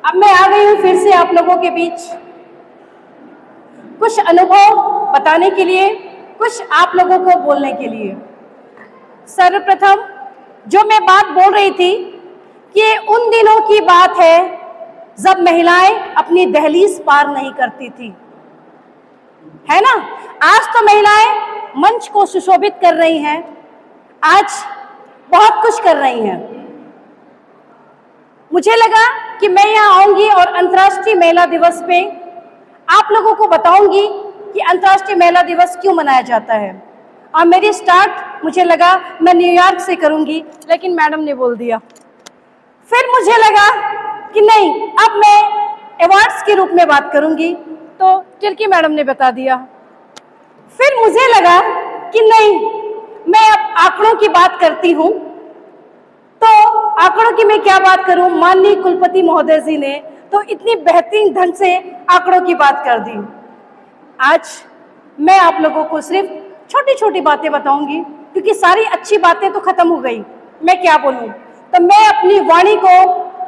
अब मैं आ गई हूँ फिर से आप लोगों के बीच कुछ अनुभव बताने के लिए, कुछ आप लोगों को बोलने के लिए। सर्वप्रथम जो मैं बात बोल रही थी कि उन दिनों की बात है जब महिलाएं अपनी दहलीज पार नहीं करती थी, है ना। आज तो महिलाएं मंच को सुशोभित कर रही हैं, आज बहुत कुछ कर रही हैं। मुझे लगा कि मैं यहाँ आऊंगी और अंतर्राष्ट्रीय महिला दिवस पे आप लोगों को बताऊंगी कि अंतर्राष्ट्रीय महिला दिवस क्यों मनाया जाता है। और मेरी स्टार्ट मुझे लगा मैं न्यूयॉर्क से करूंगी, लेकिन मैडम ने बोल दिया। फिर मुझे लगा कि नहीं, अब मैं अवार्ड्स के रूप में बात करूंगी, तो टिर्की मैडम ने बता दिया। फिर मुझे लगा कि नहीं, मैं अब आंकड़ों की बात करती हूँ, तो आंकड़ों की मैं क्या बात करूं। माननीय कुलपति महोदय जी ने तो इतनी बेहतरीन ढंग से आंकड़ों की बात कर दी। आज मैं आप लोगों को सिर्फ छोटी छोटी बातें बताऊंगी, क्योंकि सारी अच्छी बातें तो खत्म हो गई, मैं क्या बोलूं। तो मैं अपनी वाणी को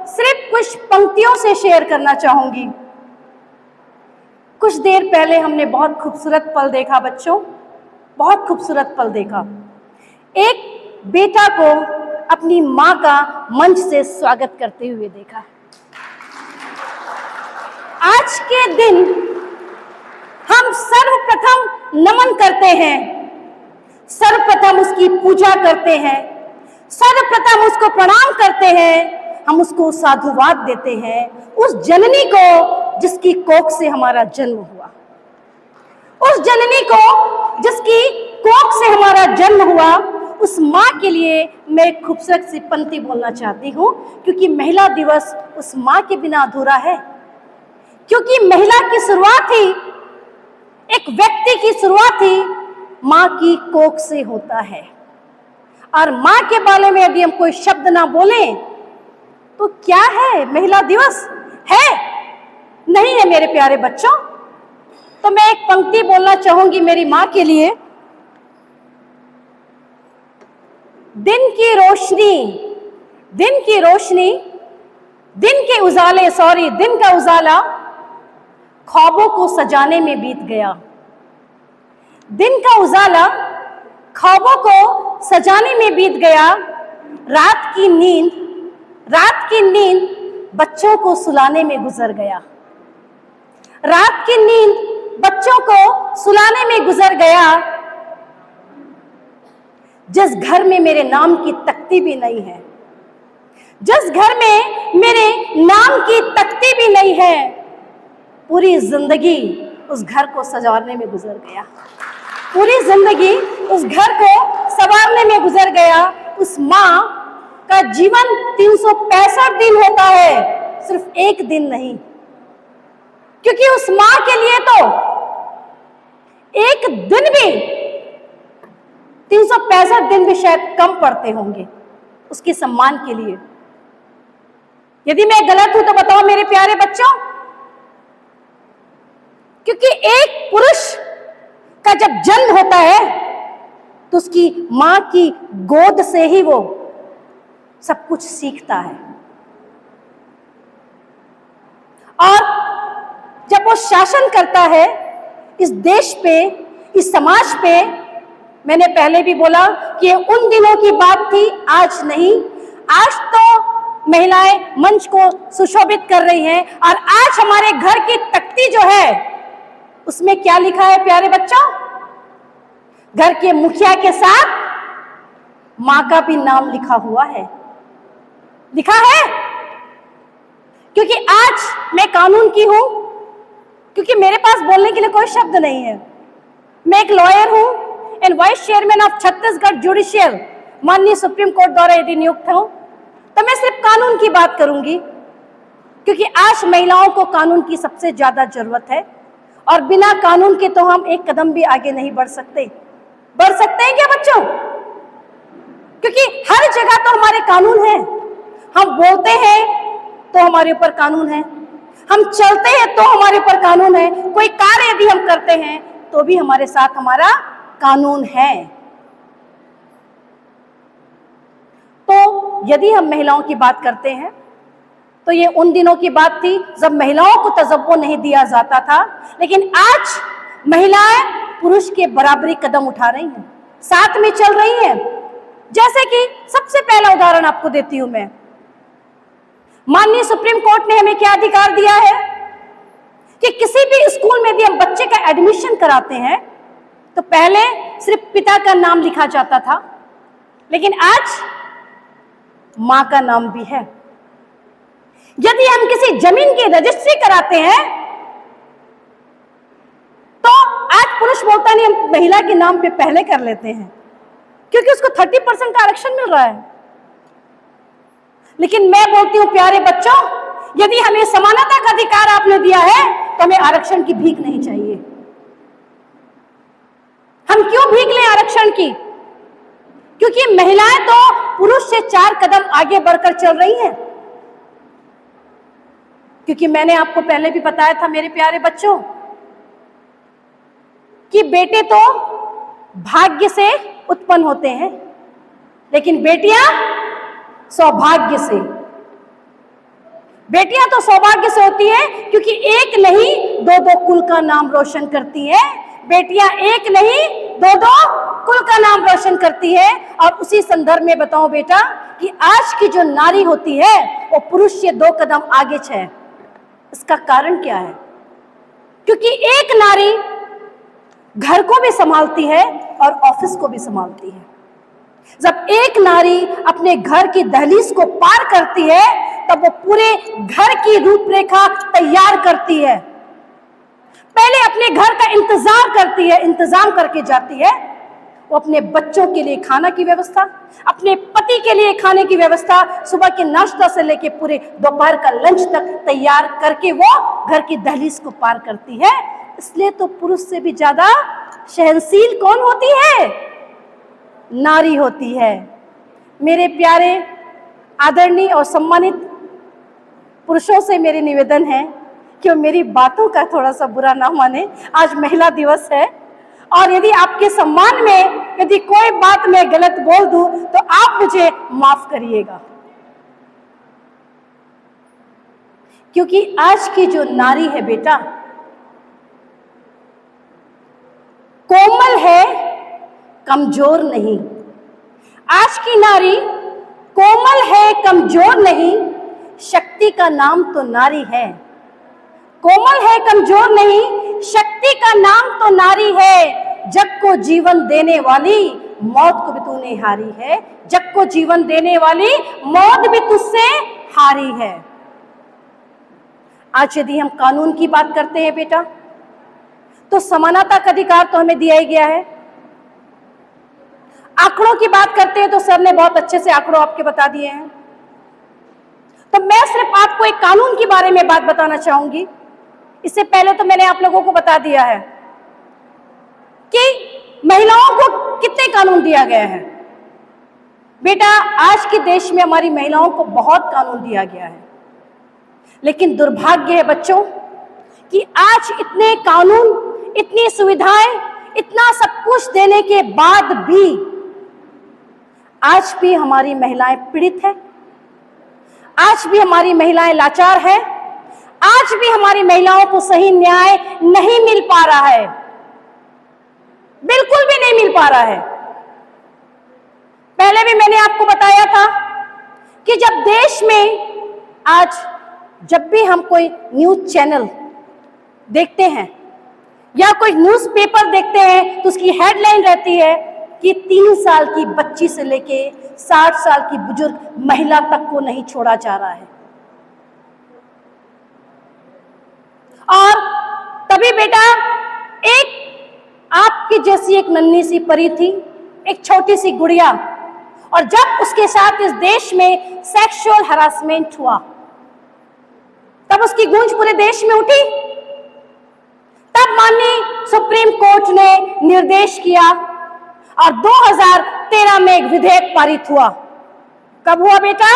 सिर्फ कुछ पंक्तियों से शेयर करना चाहूंगी। कुछ देर पहले हमने बहुत खूबसूरत पल देखा बच्चों, बहुत खूबसूरत पल देखा। एक बेटा को अपनी मां का मंच से स्वागत करते हुए देखा। आज के दिन हम सर्वप्रथम नमन करते हैं, सर्वप्रथम उसकी पूजा करते हैं, सर्वप्रथम उसको प्रणाम करते हैं, हम उसको साधुवाद देते हैं, उस जननी को जिसकी कोख से हमारा जन्म हुआ, उस जननी को जिसकी कोख से हमारा जन्म हुआ, उस माँ के लिए मैं एक खूबसूरत सी पंक्ति बोलना चाहती हूँ, क्योंकि महिला दिवस उस माँ के बिना अधूरा है। क्योंकि महिला की शुरुआत ही, एक व्यक्ति की शुरुआत ही माँ की कोख से होता है। और माँ के बारे में यदि हम कोई शब्द ना बोलें तो क्या है महिला दिवस? है नहीं है मेरे प्यारे बच्चों। तो मैं एक पंक्ति बोलना चाहूंगी मेरी माँ के लिए। दिन की रोशनी, दिन की रोशनी, दिन के उजाले, दिन का उजाला ख्वाबों को सजाने में बीत गया। दिन का उजाला ख्वाबों को सजाने में बीत गया। रात की नींद, रात की नींद बच्चों को सुलाने में गुजर गया। रात की नींद बच्चों को सुलाने में गुजर गया। जिस घर में मेरे नाम की तख्ती भी नहीं है, जिस घर में मेरे नाम की तख्ती भी नहीं है, पूरी जिंदगी उस घर को सजाने में गुजर गया। पूरी जिंदगी उस घर को संवारने में गुजर गया। उस माँ का जीवन 365 दिन होता है, सिर्फ एक दिन नहीं। क्योंकि उस माँ के लिए तो एक दिन भी, 365 दिन भी शायद कम पड़ते होंगे उसके सम्मान के लिए। यदि मैं गलत हूं तो बताओ मेरे प्यारे बच्चों। क्योंकि एक पुरुष का जब जन्म होता है तो उसकी मां की गोद से ही वो सब कुछ सीखता है। और जब वो शासन करता है इस देश पे, इस समाज पे, मैंने पहले भी बोला कि उन दिनों की बात थी, आज नहीं। आज तो महिलाएं मंच को सुशोभित कर रही हैं। और आज हमारे घर की तख्ती जो है उसमें क्या लिखा है प्यारे बच्चों? घर के मुखिया के साथ मां का भी नाम लिखा हुआ है, लिखा है। क्योंकि आज मैं कानून की हूं, क्योंकि मेरे पास बोलने के लिए कोई शब्द नहीं है। मैं एक लॉयर हूं and vice chairman of Chhattisgarh judicial, माननीय सुप्रीम कोर्ट द्वारा यदि नियुक्त हूं, तो मैं सिर्फ कानून की बात करूंगी। क्योंकि आज महिलाओं को कानून की सबसे ज्यादा जरूरत है, और बिना कानून के तो हम एक कदम भी आगे नहीं बढ़ सकते। बढ़ सकते हैं क्या बच्चों? क्योंकि हर जगह तो हमारे कानून हैं। हम बोलते हैं तो हमारे ऊपर कानून है, हम चलते हैं तो हमारे ऊपर कानून है, कोई कार्य यदि हम करते हैं तो भी हमारे साथ हमारा कानून है। तो यदि हम महिलाओं की बात करते हैं तो ये उन दिनों की बात थी जब महिलाओं को तजव्वो नहीं दिया जाता था, लेकिन आज महिलाएं पुरुष के बराबरी कदम उठा रही हैं, साथ में चल रही हैं। जैसे कि सबसे पहला उदाहरण आपको देती हूं मैं, माननीय सुप्रीम कोर्ट ने हमें क्या अधिकार दिया है कि किसी भी स्कूल में यदि हम बच्चे का एडमिशन कराते हैं तो पहले सिर्फ पिता का नाम लिखा जाता था, लेकिन आज मां का नाम भी है। यदि हम किसी जमीन की रजिस्ट्री कराते हैं तो आज पुरुष बोलता नहीं, हम महिला के नाम पे पहले कर लेते हैं क्योंकि उसको 30% का आरक्षण मिल रहा है। लेकिन मैं बोलती हूं प्यारे बच्चों, यदि हमें समानता का अधिकार आपने दिया है तो हमें आरक्षण की भीख नहीं चाहिए। हम क्यों भीख लें आरक्षण की? क्योंकि महिलाएं तो पुरुष से 4 कदम आगे बढ़कर चल रही हैं। क्योंकि मैंने आपको पहले भी बताया था मेरे प्यारे बच्चों कि बेटे तो भाग्य से उत्पन्न होते हैं, लेकिन बेटियां सौभाग्य से। बेटियां तो सौभाग्य से होती हैं क्योंकि एक नहीं 2-2 कुल का नाम रोशन करती हैं। बेटियां एक नहीं 2-2 कुल का नाम रोशन करती है। और उसी संदर्भ में बताऊं बेटा कि आज की जो नारी होती है वो पुरुष से 2 कदम आगे है। इसका कारण क्या है? क्योंकि एक नारी घर को भी संभालती है और ऑफिस को भी संभालती है। जब एक नारी अपने घर की दहलीज को पार करती है तब वो पूरे घर की रूपरेखा तैयार करती है। पहले अपने घर का इंतजार करती है, इंतजाम करके जाती है। वो अपने बच्चों के लिए खाना की व्यवस्था, अपने पति के लिए खाने की व्यवस्था, सुबह के नाश्ता से लेके पूरे दोपहर का लंच तक तैयार करके वो घर की दहलीज को पार करती है। इसलिए तो पुरुष से भी ज्यादा सहनशील कौन होती है? नारी होती है। मेरे प्यारे आदरणीय और सम्मानित पुरुषों से मेरी निवेदन है कि वो मेरी बातों का थोड़ा सा बुरा ना माने। आज महिला दिवस है और यदि आपके सम्मान में यदि कोई बात मैं गलत बोल दूं तो आप मुझे माफ करिएगा, क्योंकि आज की जो नारी है बेटा कोमल है, कमजोर नहीं। आज की नारी कोमल है, कमजोर नहीं। शक्ति का नाम तो नारी है। कोमल है, कमजोर नहीं, शक्ति का नाम तो नारी है। जग को जीवन देने वाली मौत को भी तूने हारी है। जग को जीवन देने वाली मौत भी तुझसे हारी है। आज यदि हम कानून की बात करते हैं बेटा तो समानता का अधिकार तो हमें दिया ही गया है। आंकड़ों की बात करते हैं तो सर ने बहुत अच्छे से आंकड़ों आपके बता दिए हैं। तो मैं सिर्फ आपको एक कानून के बारे में बात बताना चाहूंगी। इससे पहले तो मैंने आप लोगों को बता दिया है कि महिलाओं को कितने कानून दिया गया है। बेटा आज के देश में हमारी महिलाओं को बहुत कानून दिया गया है, लेकिन दुर्भाग्य है बच्चों कि आज इतने कानून, इतनी सुविधाएं, इतना सब कुछ देने के बाद भी आज भी हमारी महिलाएं पीड़ित है। आज भी हमारी महिलाएं लाचार है। आज भी हमारी महिलाओं को सही न्याय नहीं मिल पा रहा है, बिल्कुल भी नहीं मिल पा रहा है। पहले भी मैंने आपको बताया था कि जब देश में आज जब भी हम कोई न्यूज चैनल देखते हैं या कोई न्यूज़पेपर देखते हैं तो उसकी हेडलाइन रहती है कि 3 साल की बच्ची से लेके 60 साल की बुजुर्ग महिला तक को नहीं छोड़ा जा रहा है। और तभी बेटा एक आपकी जैसी एक नन्ही सी परी थी, एक छोटी सी गुड़िया, और जब उसके साथ इस देश में सेक्सुअल हरासमेंट हुआ तब उसकी गूंज पूरे देश में उठी। तब माननीय सुप्रीम कोर्ट ने निर्देश किया और 2013 में एक विधेयक पारित हुआ। कब हुआ बेटा?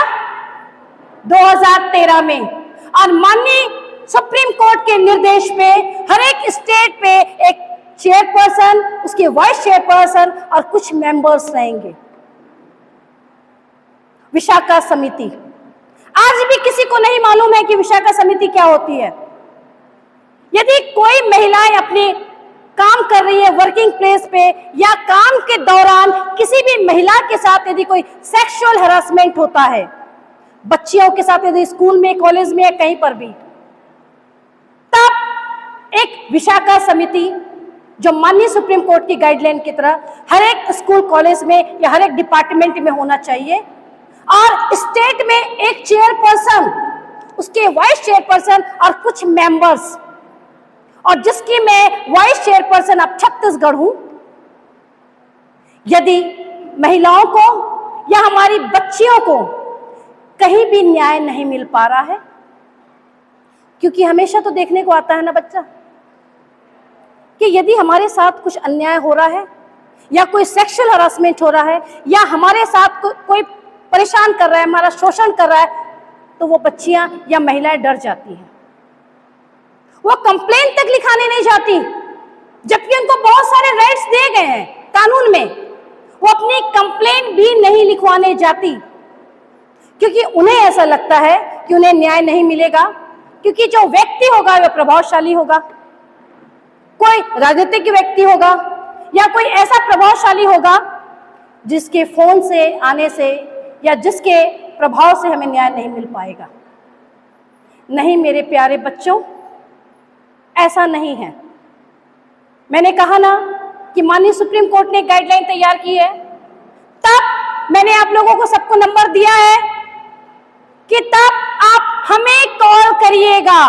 2013 में। और माननीय सुप्रीम कोर्ट के निर्देश पे हर एक स्टेट पे एक चेयरपर्सन, उसके वाइस चेयरपर्सन और कुछ मेंबर्स रहेंगे। विशाखा समिति। आज भी किसी को नहीं मालूम है कि विशाखा समिति क्या होती है। यदि कोई महिलाएं अपने काम कर रही है वर्किंग प्लेस पे या काम के दौरान किसी भी महिला के साथ यदि कोई सेक्सुअल हैरेसमेंट होता है, बच्चियों के साथ यदि स्कूल में, कॉलेज में या कहीं पर भी, तब एक विशाखा समिति जो माननीय सुप्रीम कोर्ट की गाइडलाइन की तरह हर एक स्कूल, कॉलेज में या हर एक डिपार्टमेंट में होना चाहिए, और स्टेट में एक चेयरपर्सन, उसके वाइस चेयरपर्सन और कुछ मेंबर्स, और जिसकी मैं वाइस चेयरपर्सन अब छत्तीसगढ़ हूं। यदि महिलाओं को या हमारी बच्चियों को कहीं भी न्याय नहीं मिल पा रहा है, क्योंकि हमेशा तो देखने को आता है ना बच्चा कि यदि हमारे साथ कुछ अन्याय हो रहा है या कोई सेक्सुअल हरासमेंट हो रहा है या हमारे साथ कोई परेशान कर रहा है, हमारा शोषण कर रहा है, तो वो बच्चियां या महिलाएं डर जाती हैं, वो कंप्लेंट तक लिखाने नहीं जाती, जबकि उनको बहुत सारे राइट्स दिए गए हैं कानून में। वो अपनी कंप्लेंट भी नहीं लिखवाने जाती, क्योंकि उन्हें ऐसा लगता है कि उन्हें न्याय नहीं मिलेगा, क्योंकि जो व्यक्ति होगा वह प्रभावशाली होगा, कोई राजनीतिक व्यक्ति होगा या कोई ऐसा प्रभावशाली होगा जिसके फोन से आने से या जिसके प्रभाव से हमें न्याय नहीं मिल पाएगा। नहीं मेरे प्यारे बच्चों, ऐसा नहीं है। मैंने कहा ना कि माननीय सुप्रीम कोर्ट ने गाइडलाइन तैयार की है, तब मैंने आप लोगों को सबको नंबर दिया है कि तब आप हमें कॉल करिएगा।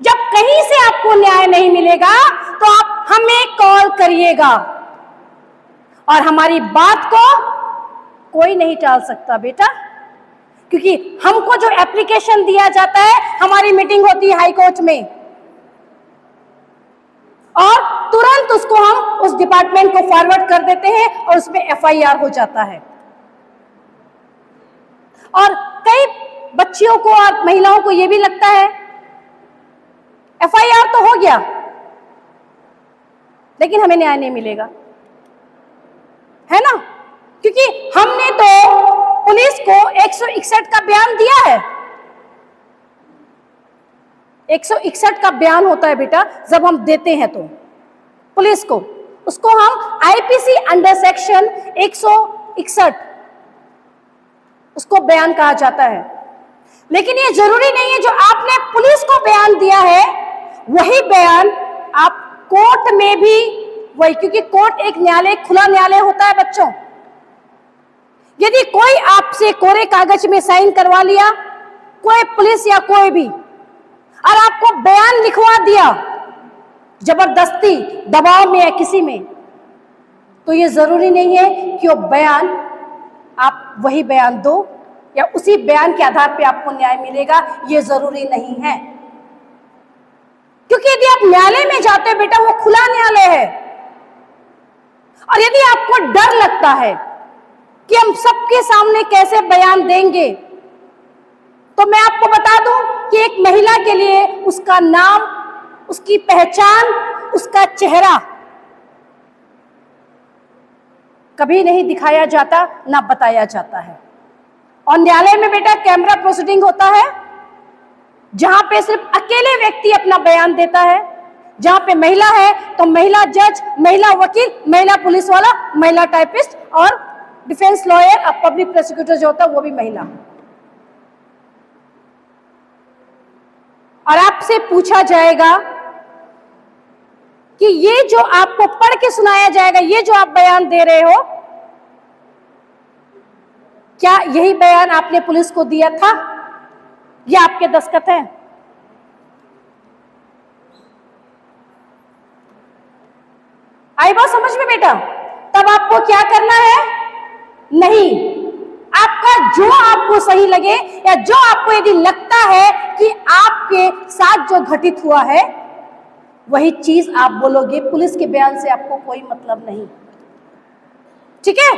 जब कहीं से आपको न्याय नहीं मिलेगा तो आप हमें कॉल करिएगा, और हमारी बात को कोई नहीं टाल सकता बेटा, क्योंकि हमको जो एप्लीकेशन दिया जाता है, हमारी मीटिंग होती है हाई कोर्ट में, और तुरंत उसको हम उस डिपार्टमेंट को फॉरवर्ड कर देते हैं और उसमें एफआईआर हो जाता है। और कई बच्चियों को और महिलाओं को यह भी लगता है एफआईआर तो हो गया लेकिन हमें न्याय नहीं मिलेगा, है ना, क्योंकि हमने तो पुलिस को 161 का बयान दिया है। 161 का बयान होता है बेटा, जब हम देते हैं तो पुलिस को, उसको हम आईपीसी अंडर सेक्शन 161 उसको बयान कहा जाता है। लेकिन ये जरूरी नहीं है जो आपने पुलिस को बयान दिया है वही बयान आप कोर्ट में भी वही, क्योंकि कोर्ट एक न्यायालय, खुला न्यायालय होता है बच्चों। यदि कोई आपसे कोरे कागज में साइन करवा लिया, कोई पुलिस या कोई भी, और आपको बयान लिखवा दिया जबरदस्ती, दबाव में या किसी में, तो ये जरूरी नहीं है कि वो बयान आप वही बयान दो या उसी बयान के आधार पे आपको न्याय मिलेगा, ये जरूरी नहीं है। क्योंकि यदि आप न्यायालय में जाते हो बेटा, वो खुला न्यायालय है, और यदि आपको डर लगता है कि हम सबके सामने कैसे बयान देंगे, तो मैं आपको बता दूं कि एक महिला के लिए उसका नाम, उसकी पहचान, उसका चेहरा कभी नहीं दिखाया जाता, ना बताया जाता है। और न्यायालय में बेटा कैमरा प्रोसीडिंग होता है, जहां पे सिर्फ अकेले व्यक्ति अपना बयान देता है। जहां पे महिला है तो महिला जज, महिला वकील, महिला पुलिस वाला, महिला टाइपिस्ट और डिफेंस लॉयर और पब्लिक प्रोसिक्यूटर जो होता है वो भी महिला। और आपसे पूछा जाएगा कि ये जो आपको पढ़ के सुनाया जाएगा, ये जो आप बयान दे रहे हो, क्या यही बयान आपने पुलिस को दिया था या आपके दस्तखत हैं? आई बात समझ में बेटा? तब आपको क्या करना है? नहीं, आपका जो आपको सही लगे या जो आपको यदि लगता है कि आपके साथ जो घटित हुआ है वही चीज आप बोलोगे। पुलिस के बयान से आपको कोई मतलब नहीं, ठीक है?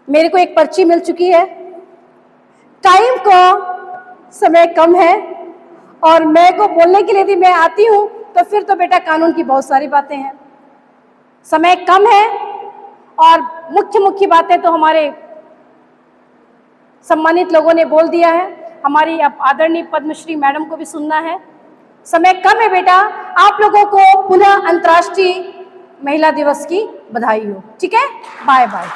मेरे को एक पर्ची मिल चुकी है, टाइम का समय कम है और मैं को बोलने के लिए यदि मैं आती हूं तो फिर तो बेटा कानून की बहुत सारी बातें हैं, समय कम है और मुख्य बातें तो हमारे सम्मानित लोगों ने बोल दिया है, हमारी अब आदरणीय पद्मश्री मैडम को भी सुनना है। समय कम है बेटा, आप लोगों को पुनः अंतर्राष्ट्रीय महिला दिवस की बधाई हो। ठीक है, बाय बाय।